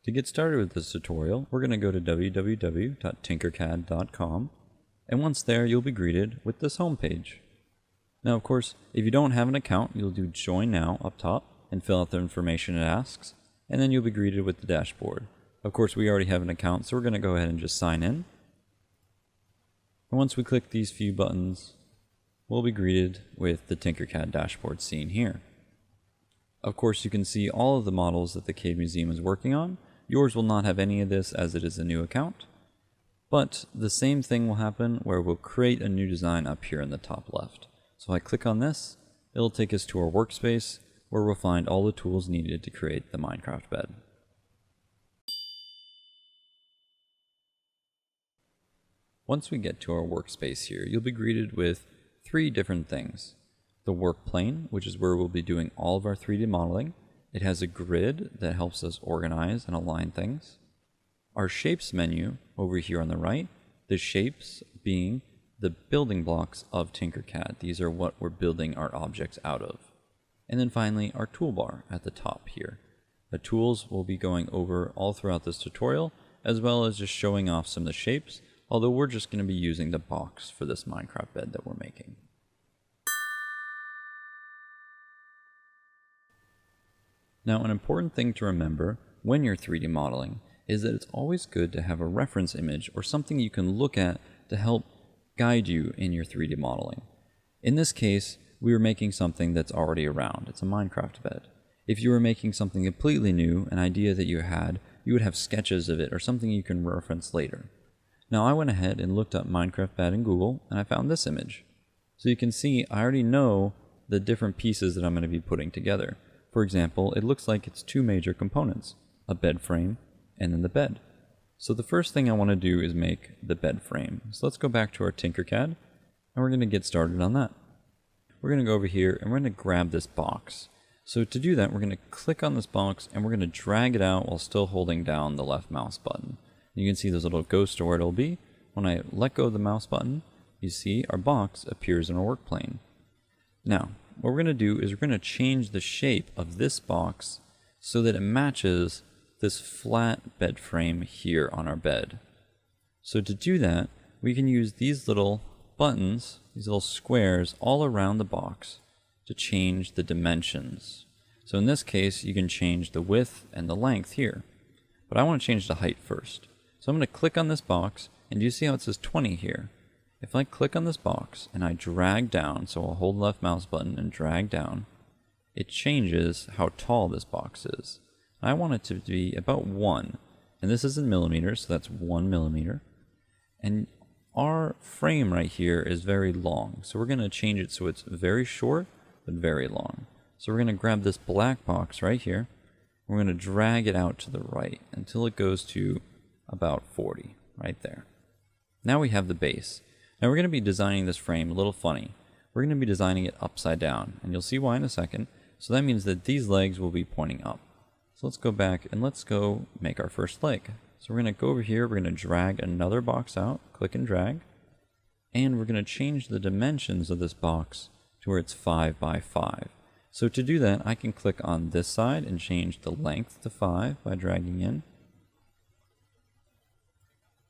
To get started with this tutorial, we're going to go to www.tinkercad.com, and once there you'll be greeted with this home page. Now of course, if you don't have an account, you'll do Join Now up top and fill out the information it asks, and then you'll be greeted with the dashboard. Of course we already have an account, so we're going to go ahead and just sign in. And once we click these few buttons, we'll be greeted with the TinkerCAD dashboard seen here. Of course you can see all of the models that the Cade Museum is working on. Yours will not have any of this as it is a new account, but the same thing will happen where we'll create a new design up here in the top left. So if I click on this, it'll take us to our workspace where we'll find all the tools needed to create the Minecraft bed. Once we get to our workspace here, you'll be greeted with three different things. The work plane, which is where we'll be doing all of our 3D modeling. It has a grid that helps us organize and align things. Our shapes menu over here on the right, the shapes being the building blocks of TinkerCAD. These are what we're building our objects out of. And then finally our toolbar at the top here. The tools will be going over all throughout this tutorial, as well as just showing off some of the shapes, although we're just going to be using the box for this Minecraft bed that we're making. Now, an important thing to remember when you're 3D modeling is that it's always good to have a reference image or something you can look at to help guide you in your 3D modeling. In this case, we were making something that's already around. It's a Minecraft bed. If you were making something completely new, an idea that you would have sketches of it or something you can reference later. Now, I went ahead and looked up Minecraft bed in Google and I found this image. So you can see I already know the different pieces that I'm going to be putting together. For example, it looks like it's two major components, a bed frame and then the bed. So the first thing I want to do is make the bed frame. So let's go back to our TinkerCAD and we're going to get started on that. We're going to go over here and we're going to grab this box. So to do that, we're going to click on this box and we're going to drag it out while still holding down the left mouse button. You can see this little ghost to where it'll be. When I let go of the mouse button, you see our box appears in our work plane. Now, what we're going to do is we're going to change the shape of this box so that it matches this flat bed frame here on our bed. So to do that, we can use these little buttons, these little squares all around the box to change the dimensions. So in this case, you can change the width and the length here. But I want to change the height first. So I'm going to click on this box, and do you see how it says 20 here? If I click on this box and I drag down, so I'll hold the left mouse button and drag down, it changes how tall this box is. I want it to be about 1, and this is in millimeters, so that's 1 millimeter. And our frame right here is very long, so we're going to change it so it's very short but very long. So we're going to grab this black box right here, we're going to drag it out to the right until it goes to about 40, right there. Now we have the base. Now we're going to be designing this frame a little funny. We're going to be designing it upside down, and you'll see why in a second. So that means that these legs will be pointing up. So let's go back and let's go make our first leg. So we're going to go over here, we're going to drag another box out, click and drag, and we're going to change the dimensions of this box to where it's 5 by 5. So to do that, I can click on this side and change the length to 5 by dragging in.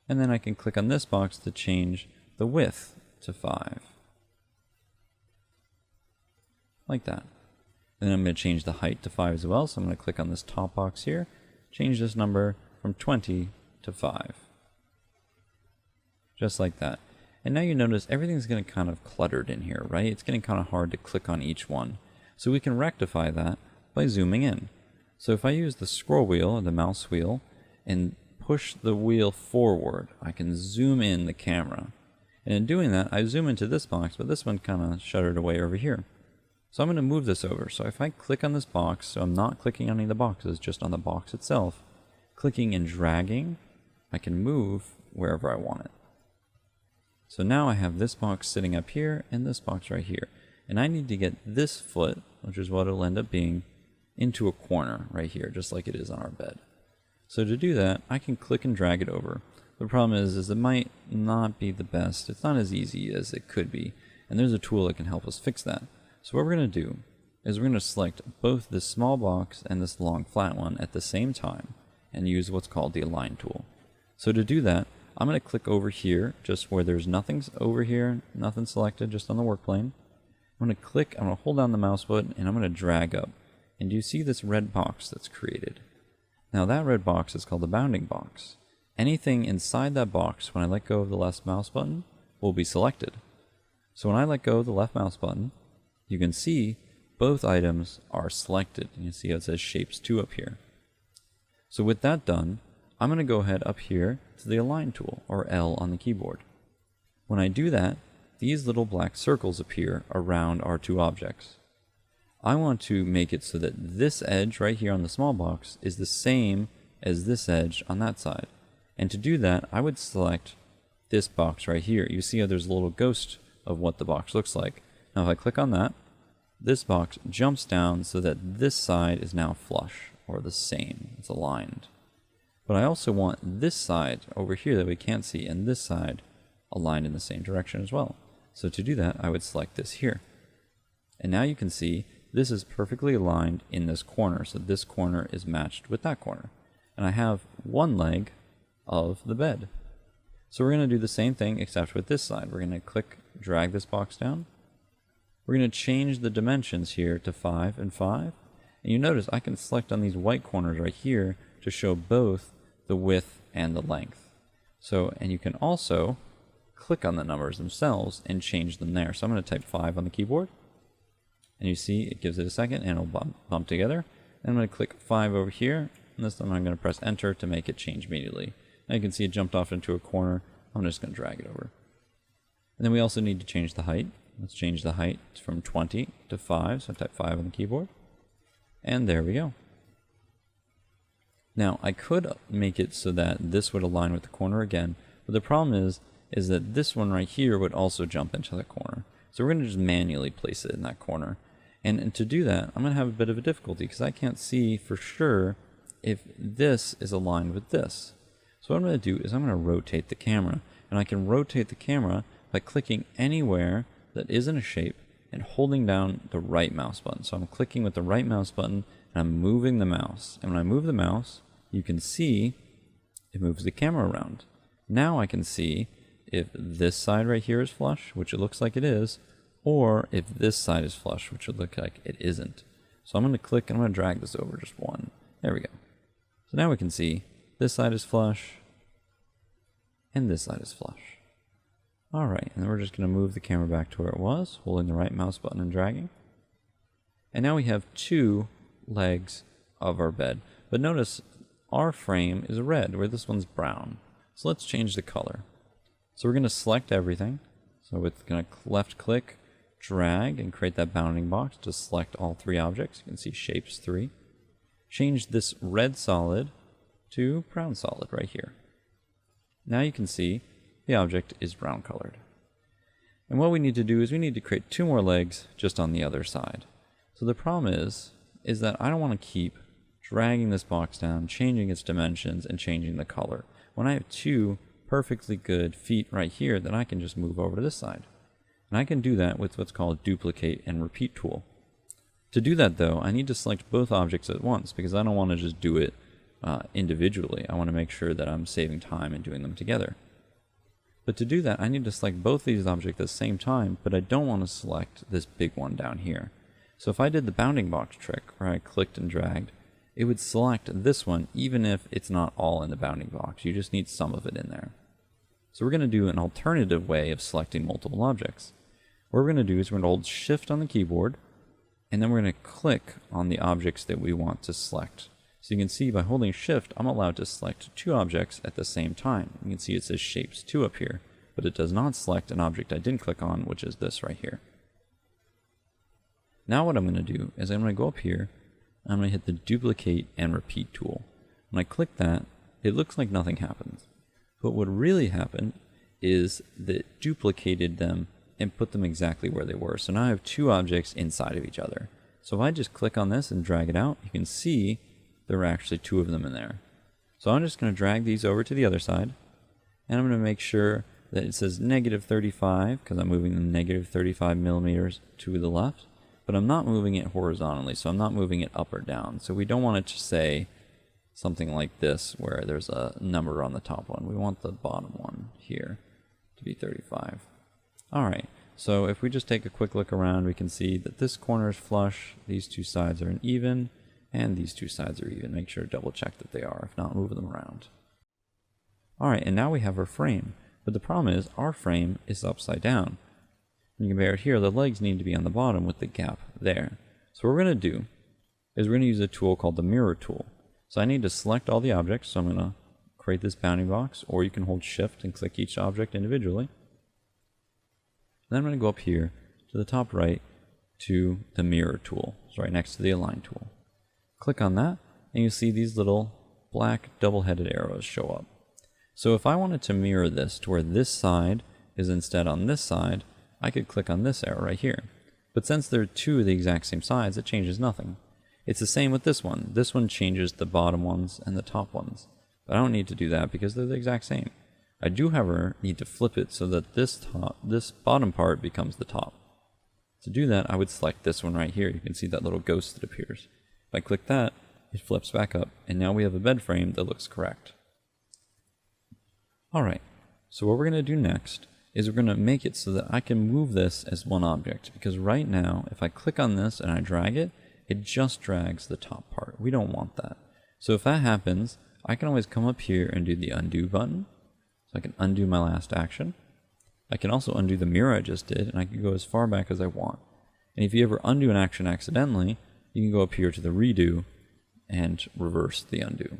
And then I can click on this box to change the width to 5. Like that. And then I'm going to change the height to 5 as well. So I'm going to click on this top box here, change this number from 20 to 5. Just like that. And now you notice everything's getting kind of cluttered in here, right? It's getting kind of hard to click on each one. So we can rectify that by zooming in. So if I use the scroll wheel or the mouse wheel and push the wheel forward, I can zoom in the camera. And in doing that, I zoom into this box, but this one kind of shuttered away over here. So I'm going to move this over. So if I click on this box, so I'm not clicking on any of the boxes, just on the box itself, clicking and dragging, I can move wherever I want it. So now I have this box sitting up here and this box right here. And I need to get this foot, which is what it'll end up being, into a corner right here, just like it is on our bed. So to do that, I can click and drag it over. The problem is it might not be the best. It's not as easy as it could be. And there's a tool that can help us fix that. So what we're going to do is we're going to select both this small box and this long flat one at the same time. and use what's called the Align tool. So to do that, I'm going to click over here, just where there's nothing over here, nothing selected, just on the work plane. I'm going to click, I'm going to hold down the mouse button, and I'm going to drag up. And do you see this red box that's created? Now that red box is called the bounding box. Anything inside that box, when I let go of the left mouse button, will be selected. So when I let go of the left mouse button, you can see both items are selected. You can see how it says Shapes 2 up here. So with that done, I'm going to go ahead up here to the Align tool, or L on the keyboard. When I do that, these little black circles appear around our two objects. I want to make it so that this edge right here on the small box is the same as this edge on that side. And to do that, I would select this box right here. You see how there's a little ghost of what the box looks like. Now if I click on that, this box jumps down so that this side is now flush, or the same, it's aligned. But I also want this side over here that we can't see, and this side aligned in the same direction as well. So to do that, I would select this here. And now you can see this is perfectly aligned in this corner, so this corner is matched with that corner. And I have one leg of the bed. So we're going to do the same thing except with this side. We're going to click, drag this box down. We're going to change the dimensions here to 5 and 5. And you notice I can select on these white corners right here to show both the width and the length. So, and you can also click on the numbers themselves and change them there. So I'm going to type 5 on the keyboard. And you see it gives it a second and it'll bump together. And I'm going to click 5 over here. And this time I'm going to press enter to make it change immediately. Now you can see it jumped off into a corner. I'm just going to drag it over. And then we also need to change the height. Let's change the height from 20 to 5. So I type 5 on the keyboard. And there we go. Now I could make it so that this would align with the corner again. But the problem is that this one right here would also jump into the corner. So we're going to just manually place it in that corner. And to do that, I'm going to have a bit of a difficulty because I can't see for sure if this is aligned with this. So what I'm going to do is I'm going to rotate the camera. And I can rotate the camera by clicking anywhere that isn't a shape and holding down the right mouse button. So I'm clicking with the right mouse button and I'm moving the mouse. And when I move the mouse, you can see it moves the camera around. Now I can see if this side right here is flush, which it looks like it is, or if this side is flush, which would look like it isn't. So I'm going to click and I'm going to drag this over just one. There we go. So now we can see this side is flush and this side is flush. Alright, and then we're just going to move the camera back to where it was, holding the right mouse button and dragging. And now we have two legs of our bed. But notice our frame is red, where this one's brown. So let's change the color. So we're going to select everything. So we're going to left click, drag, and create that bounding box to select all three objects. You can see Shapes 3. Change this red solid to brown solid right here. Now you can see the object is brown colored. And what we need to do is we need to create two more legs just on the other side. So the problem is that I don't want to keep dragging this box down, changing its dimensions, and changing the color. When I have two perfectly good feet right here, then I can just move over to this side. And I can do that with what's called Duplicate and Repeat tool. To do that though, I need to select both objects at once because I don't want to just do it individually. I want to make sure that I'm saving time and doing them together. But to do that, I need to select both these objects at the same time, but I don't want to select this big one down here. So if I did the bounding box trick, where I clicked and dragged, it would select this one even if it's not all in the bounding box. You just need some of it in there. So we're going to do an alternative way of selecting multiple objects. What we're going to do is we're going to hold Shift on the keyboard, and then we're going to click on the objects that we want to select. So you can see by holding Shift, I'm allowed to select two objects at the same time. You can see it says Shapes 2 up here, but it does not select an object I didn't click on, which is this right here. Now what I'm going to do is I'm going to go up here, I'm going to hit the Duplicate and Repeat tool. When I click that, it looks like nothing happens. But what really happened is that it duplicated them and put them exactly where they were. So now I have two objects inside of each other. So if I just click on this and drag it out, you can see there are actually two of them in there. So I'm just going to drag these over to the other side, and I'm going to make sure that it says -35 because I'm moving them -35 millimeters to the left, but I'm not moving it horizontally, so I'm not moving it up or down. So we don't want it to say something like this where there's a number on the top one. We want the bottom one here to be 35. Alright, so if we just take a quick look around, we can see that this corner is flush, these two sides are an even, and these two sides are even. Make sure to double check that they are, if not, move them around. Alright, and now we have our frame, but the problem is our frame is upside down. You can bear it here, the legs need to be on the bottom with the gap there. So what we're going to do is we're going to use a tool called the mirror tool. So I need to select all the objects, so I'm going to create this bounding box, or you can hold shift and click each object individually. Then I'm going to go up here to the top right to the mirror tool. It's right next to the align tool. Click on that and you see these little black double-headed arrows show up. So if I wanted to mirror this to where this side is instead on this side, I could click on this arrow right here. But since they're two of the exact same sides, it changes nothing. It's the same with this one. This one changes the bottom ones and the top ones. But I don't need to do that because they're the exact same. I do, however, need to flip it so that this bottom part becomes the top. To do that, I would select this one right here. You can see that little ghost that appears. If I click that, it flips back up, and now we have a bed frame that looks correct. Alright, so what we're going to do next is we're going to make it so that I can move this as one object, because right now, if I click on this and I drag it, it just drags the top part. We don't want that. So if that happens, I can always come up here and do the undo button. So I can undo my last action. I can also undo the mirror I just did, and I can go as far back as I want. And if you ever undo an action accidentally, you can go up here to the redo and reverse the undo.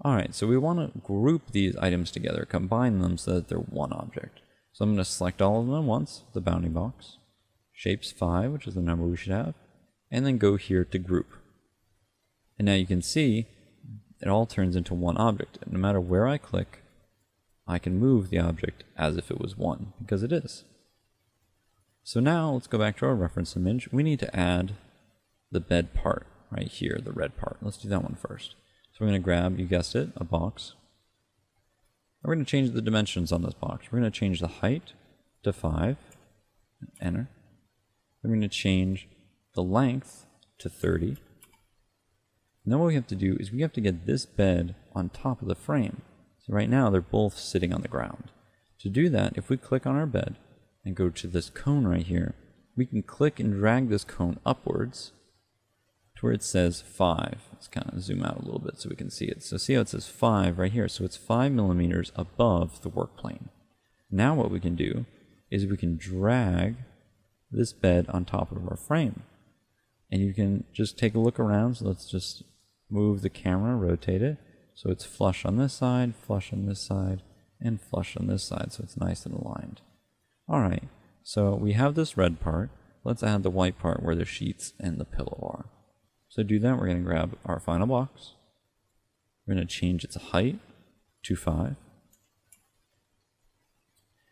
Alright, so we want to group these items together, combine them so that they're one object. So I'm going to select all of them at once, the bounding box, shapes 5, which is the number we should have, and then go here to group. And now you can see it all turns into one object. And no matter where I click, I can move the object as if it was one, because it is. So now let's go back to our reference image. We need to add the bed part right here, the red part. Let's do that one first. So we're going to grab, you guessed it, a box. We're going to change the dimensions on this box. We're going to change the height to 5, enter. We're going to change the length to 30. And then what we have to do is we have to get this bed on top of the frame. So right now they're both sitting on the ground. To do that, if we click on our bed and go to this cone right here, we can click and drag this cone upwards to where it says 5. Let's kind of zoom out a little bit so we can see it. So see how it says 5 right here. So it's 5 millimeters above the work plane. Now what we can do is we can drag this bed on top of our frame. And you can just take a look around. So let's just move the camera, rotate it. So it's flush on this side, flush on this side, and flush on this side. So it's nice and aligned. Alright, so we have this red part. Let's add the white part where the sheets and the pillow are. So to do that, we're going to grab our final box. We're going to change its height to 5. And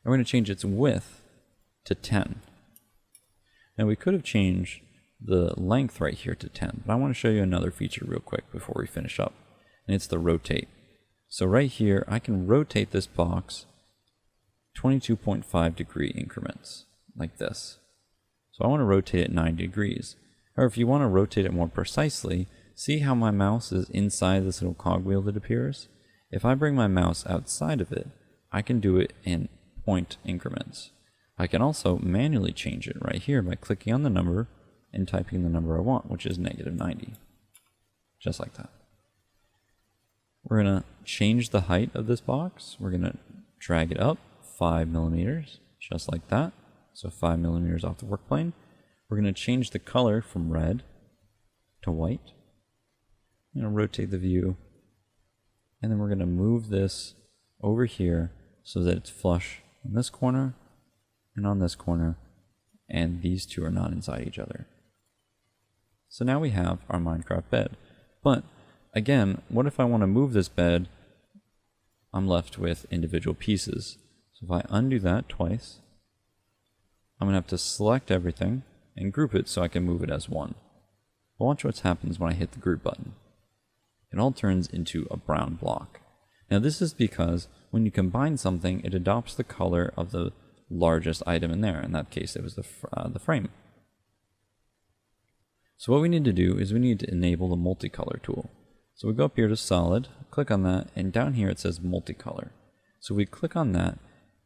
we're going to change its width to 10. Now we could have changed the length right here to 10, but I want to show you another feature real quick before we finish up, and it's the rotate. So right here, I can rotate this box 22.5 degree increments, like this. So I want to rotate it 90 degrees. Or if you want to rotate it more precisely, see how my mouse is inside this little cogwheel that appears? If I bring my mouse outside of it, I can do it in point increments. I can also manually change it right here by clicking on the number and typing the number I want, which is -90. Just like that. We're going to change the height of this box. We're going to drag it up 5 millimeters, just like that. So 5 millimeters off the work plane. We're going to change the color from red to white. I'm going to rotate the view. And then we're going to move this over here so that it's flush on this corner and on this corner. And these two are not inside each other. So now we have our Minecraft bed. But again, what if I want to move this bed? I'm left with individual pieces. So if I undo that twice, I'm going to have to select everything and group it so I can move it as one. But watch what happens when I hit the group button. It all turns into a brown block. Now this is because when you combine something, it adopts the color of the largest item in there. In that case, it was the frame. So what we need to do is we need to enable the multicolor tool. So we go up here to solid, click on that, and down here it says multicolor. So we click on that,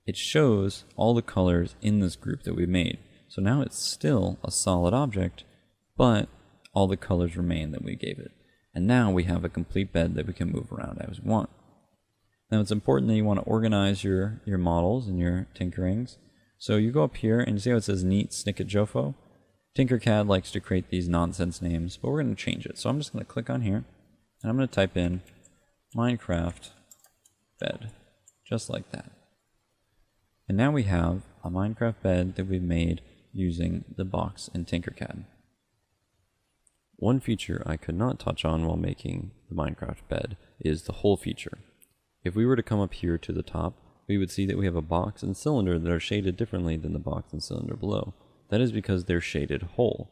it shows all the colors in this group that we made. So now it's still a solid object, but all the colors remain that we gave it. And now we have a complete bed that we can move around as we want. Now it's important that you want to organize your models and your tinkerings. So you go up here and you see how it says neat snicket jofo. TinkerCAD likes to create these nonsense names, but we're going to change it. So I'm just going to click on here and I'm going to type in Minecraft bed, just like that. And now we have a Minecraft bed that we've made using the box in TinkerCAD. One feature I could not touch on while making the Minecraft bed is the hole feature. If we were to come up here to the top, we would see that we have a box and cylinder that are shaded differently than the box and cylinder below. That is because they're shaded whole.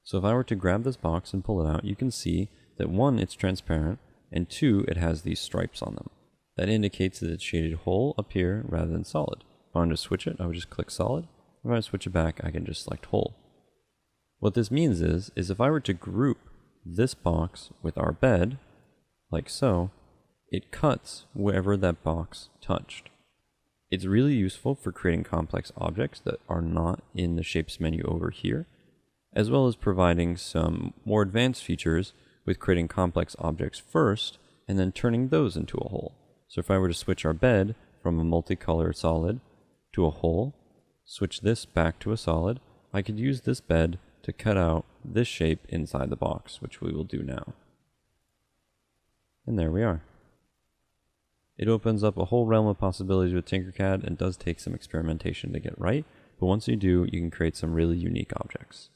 So if I were to grab this box and pull it out, you can see that 1, it's transparent, and 2, it has these stripes on them. That indicates that it's shaded whole up here rather than solid. If I wanted to switch it, I would just click solid. If I want to switch it back, I can just select whole. What this means is if I were to group this box with our bed, like so, it cuts wherever that box touched. It's really useful for creating complex objects that are not in the shapes menu over here, as well as providing some more advanced features with creating complex objects first and then turning those into a hole. So if I were to switch our bed from a multicolored solid to a hole, switch this back to a solid, I could use this bed to cut out this shape inside the box, which we will do now. And there we are. It opens up a whole realm of possibilities with TinkerCAD and does take some experimentation to get right, but once you do, you can create some really unique objects.